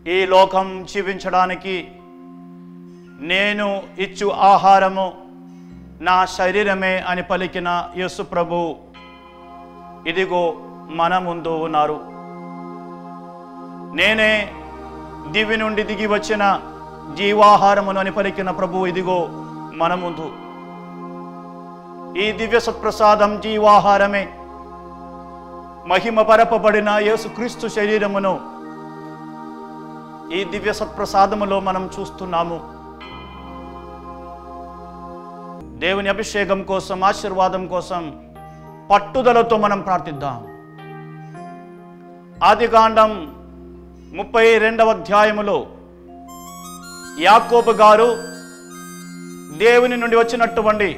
ఈ లోకం జీవించడానికి నేను ఇచ్చు ఆహారము నా శరీరమే అని పలికిన యేసు ప్రభు ఇదిగో మన ముందు ఉన్నారు. నేనే దివి నుండి దిగి వచ్చిన జీవాహారమును అని పలికిన ప్రభు ఇదిగో మన ముందు. ఈ దివ్య సత్ప్రసాదం జీవాహారమే. మహిమ పరపబడిన యేసుక్రీస్తు శరీరమును ఈ దివ్య సత్ప్రసాదములో మనం చూస్తున్నాము. దేవుని అభిషేకం కోసం, ఆశీర్వాదం కోసం పట్టుదలతో మనం ప్రార్థిద్దాం. ఆదికాండం 32వ అధ్యాయములో యాకోబు గారు దేవుని నుండి వచ్చినటువంటి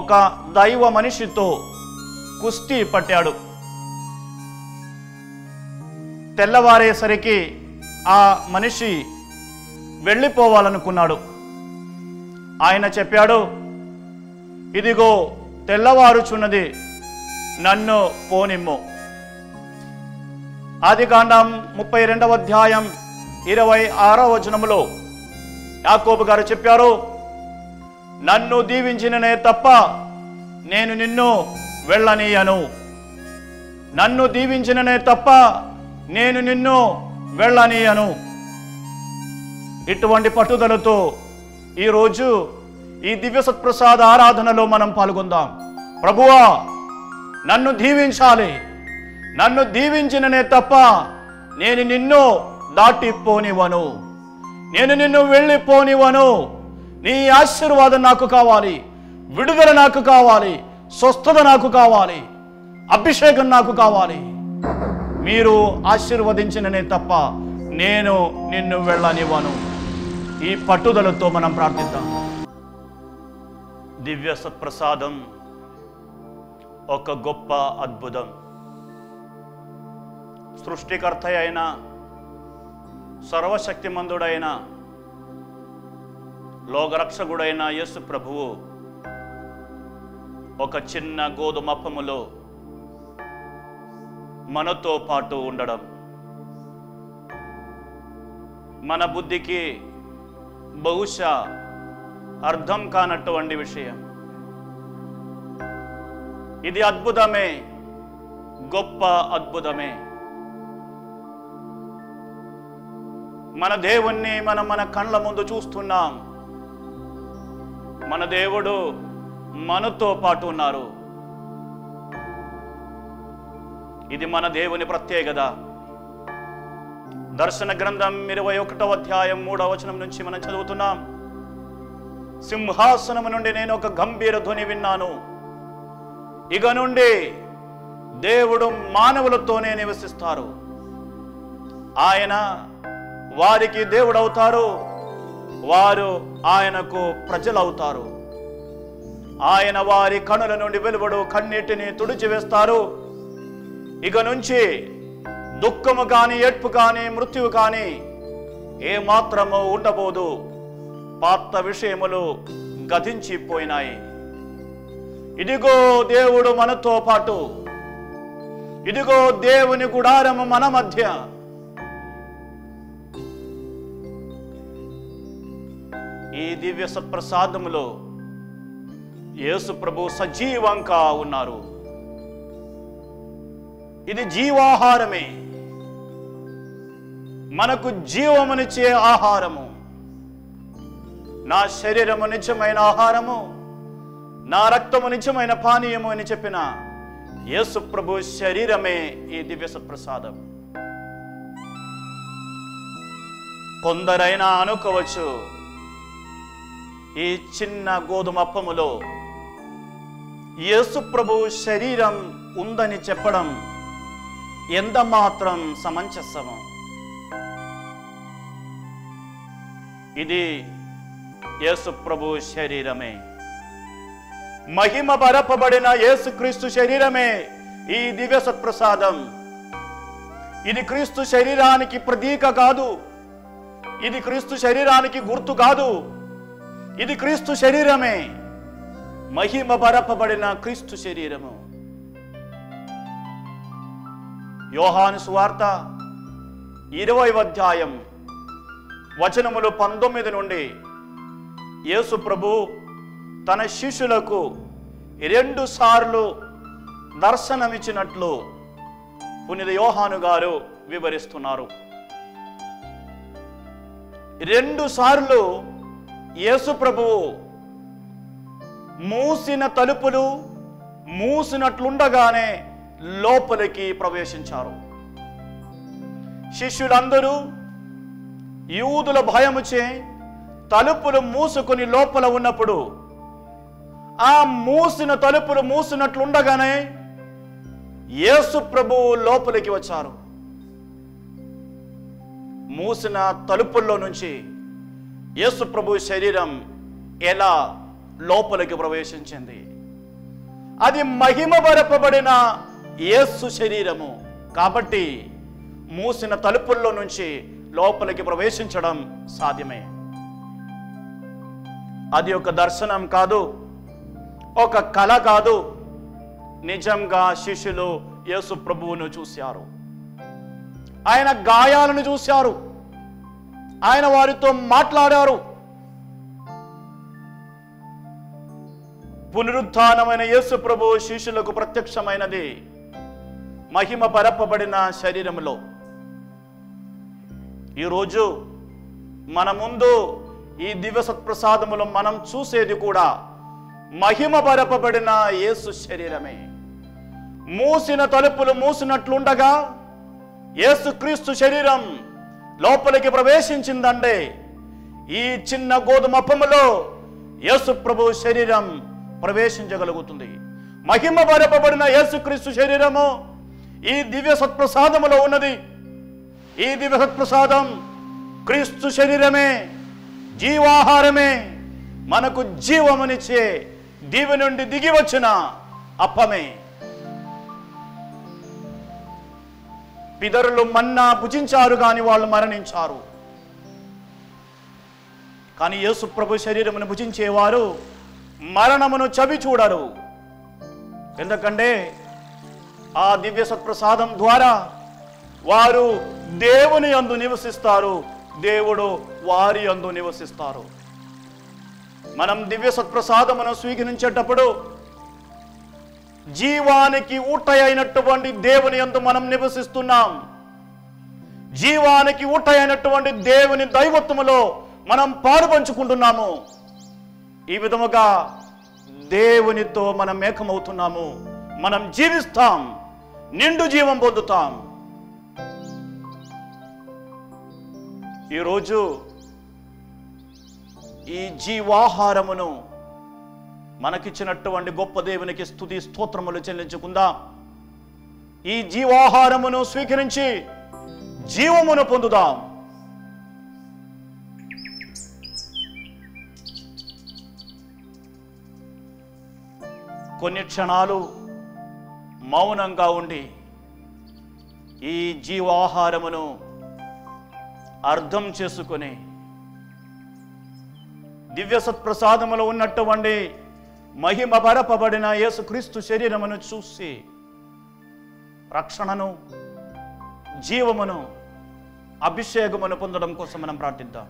ఒక దైవ మనిషితో కుస్తీ పట్టాడు. తెల్లవారేసరికి ఆ మనిషి వెళ్ళిపోవాలనుకున్నాడు. ఆయన చెప్పాడు, ఇదిగో తెల్లవారుచున్నది, నన్ను పోనిమ్ము. ఆదికాండం 32వ అధ్యాయం 26వ వచనములో యాకోబు గారు చెప్పారు, నన్ను దీవించిననే తప్ప నేను నిన్ను వెళ్ళనీయను. నన్ను దీవించిననే తప్ప నేను నిన్ను వెళ్ళనీయను. ఇటువంటి పట్టుదలతో ఈరోజు ఈ దివ్య సత్ప్రసాద ఆరాధనలో మనం పాల్గొందాం. ప్రభువా, నన్ను దీవించాలి. నన్ను దీవించిననే తప్ప నేను నిన్ను దాటిపోనివ్వను. నేను నిన్ను వెళ్ళిపోనివ్వను. నీ ఆశీర్వాదం నాకు కావాలి, విడుదల నాకు కావాలి, స్వస్థత నాకు కావాలి, అభిషేకం నాకు కావాలి. మీరు ఆశీర్వదించిననే తప్ప నేను నిన్ను వెళ్ళనివ్వను. ఈ పట్టుదలతో మనం ప్రార్థిద్దాం. దివ్య సత్ప్రసాదం ఒక గొప్ప అద్భుతం. సృష్టికర్త అయిన, సర్వశక్తిమంతుడైన, లోకరక్షకుడైన యేసు ప్రభువు ఒక చిన్న గోధుమప్పములో మనతో పాటు ఉండడం మన బుద్ధికి బహుశా అర్థం కానటువంటి విషయం. ఇది అద్భుతమే, గొప్ప అద్భుతమే. మన దేవుణ్ణి మనం మన కళ్ళ ముందు చూస్తున్నాం. మన దేవుడు మనతో పాటు ఉన్నారు. ఇది మన దేవుని ప్రత్యేకత. దర్శన గ్రంథం 21వ అధ్యాయం 3వ వచనం నుంచి మనం చదువుతున్నాం. సింహాసనము నుండి నేను ఒక గంభీర ధ్వని విన్నాను. ఇక నుండి దేవుడు మానవులతోనే నివసిస్తారు. ఆయన వారికి దేవుడవుతారు, వారు ఆయనకు ప్రజలవుతారు. ఆయన వారి కనుల నుండి వెలువడు కన్నీటిని తుడిచివేస్తారు. ఇక నుంచి దుఃఖము కానీ, ఏడ్పు కానీ, మృత్యువు కానీ ఏ మాత్రము ఉండబోదు. పాత విషయములు గతించిపోయినాయి. ఇదిగో దేవుడు మనతో పాటు. ఇదిగో దేవుని గుడారము మన మధ్య. ఈ దివ్య సత్ప్రసాదములో యేసు ప్రభు సజీవంగా ఉన్నారు. ఇది జీవాహారమే, మనకు జీవమునిచ్చే ఆహారము. నా శరీరము నిజమైన ఆహారము, నా రక్తము నిజమైన పానీయము అని చెప్పిన యేసు ప్రభు శరీరమే ఈ దివ్య సత్ప్రసాదం. కొందరైనా అనుకోవచ్చు, ఈ చిన్న గోధుమప్పములో యేసు ప్రభు శరీరం ఉందని చెప్పడం ఎంత మాత్రం సమంజసము. ఇది యేసు ప్రభు శరీరమే. మహిమ పరపబడిన యేసుక్రీస్తు శరీరమే ఈ దివ్య సత్ప్రసాదం. ఇది క్రీస్తు శరీరానికి ప్రతీక కాదు. ఇది క్రీస్తు శరీరానికి గుర్తు కాదు. ఇది క్రీస్తు శరీరమే, మహిమ పరపబడిన క్రీస్తు శరీరము. యోహాను సువార్త 20వ అధ్యాయం వచనములు 19 నుండి యేసు ప్రభు తన శిష్యులకు 2 సార్లు దర్శనమిచ్చినట్లు పునీత యోహాను గారు వివరిస్తున్నారు. 2 సార్లు యేసు ప్రభువు మూసిన తలుపులు మూసినట్లుండగానే లోపలికి ప్రవేశించారు. శిష్యులందరూ యూదుల భయముచే తలుపులు మూసుకొని లోపల ఉన్నప్పుడు ఆ మూసిన తలుపులు మూసినట్లుండగానే యేసు ప్రభువు లోపలికి వచ్చారు. మూసిన తలుపుల్లో నుంచి యేసు ప్రభు శరీరం ఎలా లోపలికి ప్రవేశించింది? అది మహిమపరపబడిన యేసు శరీరము కాబట్టి మూసిన తలుపుల్లో నుంచి లోపలికి ప్రవేశించడం సాధ్యమే. అది ఒక దర్శనం కాదు, ఒక కళ కాదు. నిజంగా శిష్యులు యేసు ప్రభువును చూశారు. ఆయన గాయాలను చూశారు. ఆయన వారితో మాట్లాడారు. పునరుత్థానమైన యేసు ప్రభువు శిష్యులకు ప్రత్యక్షమైనది మహిమ పరపబడిన శరీరములో. ఈరోజు మన ముందు ఈ దివ్య సత్ప్రసాదములో మనం చూసేది కూడా మహిమ పరపబడిన యేసు శరీరమే. మూసిన తలుపులు మూసినట్లుండగా యేసుక్రీస్తు శరీరం లోపలికి ప్రవేశించిందంటే ఈ చిన్న గోధుమ అప్పములో యేసు ప్రభు శరీరం ప్రవేశించగలుగుతుంది. మహిమ పరపబడిన యేసుక్రీస్తు శరీరము ఈ దివ్య సత్ప్రసాదములో ఉన్నది. ఈ దివ్య సత్ప్రసాదం క్రీస్తు శరీరమే, జీవాహారమే, మనకు జీవమునిచ్చే దివి నుండి దిగి వచ్చిన అప్పమే. పితరులు మన్నా భుజించారు కానీ వాళ్ళు మరణించారు. కానీ యేసు ప్రభు శరీరమును భుజించేవారు మరణమును చవి చూడరు. ఎందుకంటే ఆ దివ్య సత్ప్రసాదం ద్వారా వారు దేవుని యందు నివసిస్తారు, దేవుడు వారి యందు నివసిస్తారు. మనం దివ్య సత్ప్రసాదమును స్వీకరించేటప్పుడు జీవానికి ఊట అయినటువంటి దేవుని యందు మనం నివసిస్తున్నాం. జీవానికి ఊట అయినటువంటి దేవుని దైవత్వములో మనం పాలుపంచుకుంటున్నాము. ఈ విధముగా దేవునితో మనం ఏకమవుతున్నాము. మనం జీవిస్తాం, నిండు జీవం పొందుతాం. ఈరోజు ఈ జీవాహారమును మనకిచ్చినటువంటి గొప్ప దేవునికి స్తుతి స్తోత్రములు చెల్లించుకుందాం. ఈ జీవాహారమును స్వీకరించి జీవమును పొందుదాం. కొన్ని క్షణాలు మౌనంగా ఉండి ఈ జీవాహారమును అర్థం చేసుకొని దివ్య సత్ప్రసాదములో ఉన్నటువంటి మహిమ పరపబడిన యేసుక్రీస్తు శరీరమును చూసి రక్షణను, జీవమును, అభిషేకమును పొందడం కోసం మనం ప్రార్థిద్దాం.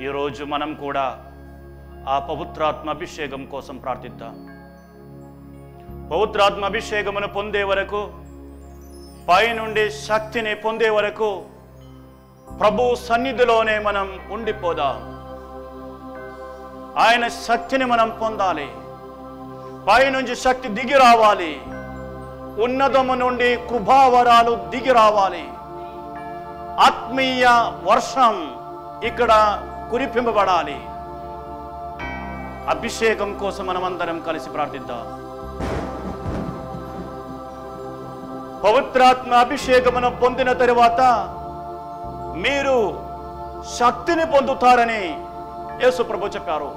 ఈరోజు మనం కూడా ఆ పవిత్రాత్మ అభిషేకం కోసం ప్రార్థిద్దాం. పవిత్రాత్మ అభిషేకమును పొందే వరకు, పైనుండి శక్తిని పొందే వరకు ప్రభు సన్నిధిలోనే మనం ఉండిపోదాం. ఆయన శక్తిని మనం పొందాలి. పైనుంచి శక్తి దిగి రావాలి. ఉన్నతము నుండి కృపావరాలు దిగి రావాలి. ఆత్మీయ వర్షం ఇక్కడ కురిపింపబడాలి. అభిషేకం కోసం మనమందరం కలిసి ప్రార్థిద్దాం. పవిత్రాత్మ అభిషేకమును పొందిన తరువాత మీరు శక్తిని పొందుతారని యేసు ప్రభు చెప్పారు.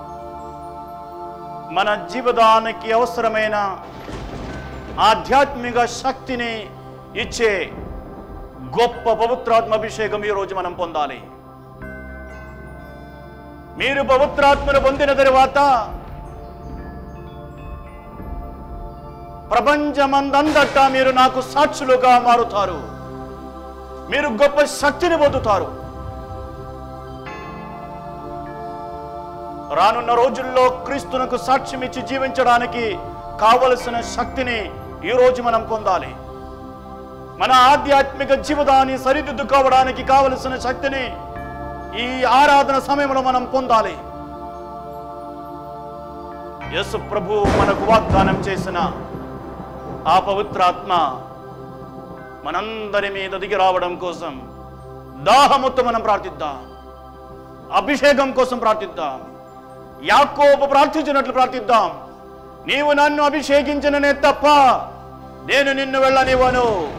మన జీవితానికి అవసరమైన ఆధ్యాత్మిక శక్తిని ఇచ్చే గొప్ప పవిత్రాత్మ అభిషేకం ఈరోజు మనం పొందాలి. మీరు పవిత్రాత్మను పొందిన తరువాత ప్రపంచమందంతటా మీరు నాకు సాక్షులుగా మారుతారు. మీరు గొప్ప శక్తిని పొందుతారు. రానున్న రోజుల్లో క్రీస్తునకు సాక్ష్యం ఇచ్చి జీవించడానికి కావలసిన శక్తిని ఈరోజు మనం పొందాలి. మన ఆధ్యాత్మిక జీవితాన్ని సరిదిద్దుకోవడానికి కావలసిన శక్తిని ఈ ఆరాధన సమయంలో మనం పొందాలి. యేసు ప్రభు మనకు వాగ్దానం చేసిన ఆ పవిత్రాత్మ మనందరి మీద దిగి రావడం కోసం దాహముతో మనం ప్రార్థిద్దాం. అభిషేకం కోసం ప్రార్థిద్దాం. యాకోబు ప్రార్థించినట్లు ప్రార్థిద్దాం. నీవు నన్ను అభిషేకించిననే తప్ప నేను నిన్ను వెళ్ళనివ్వను.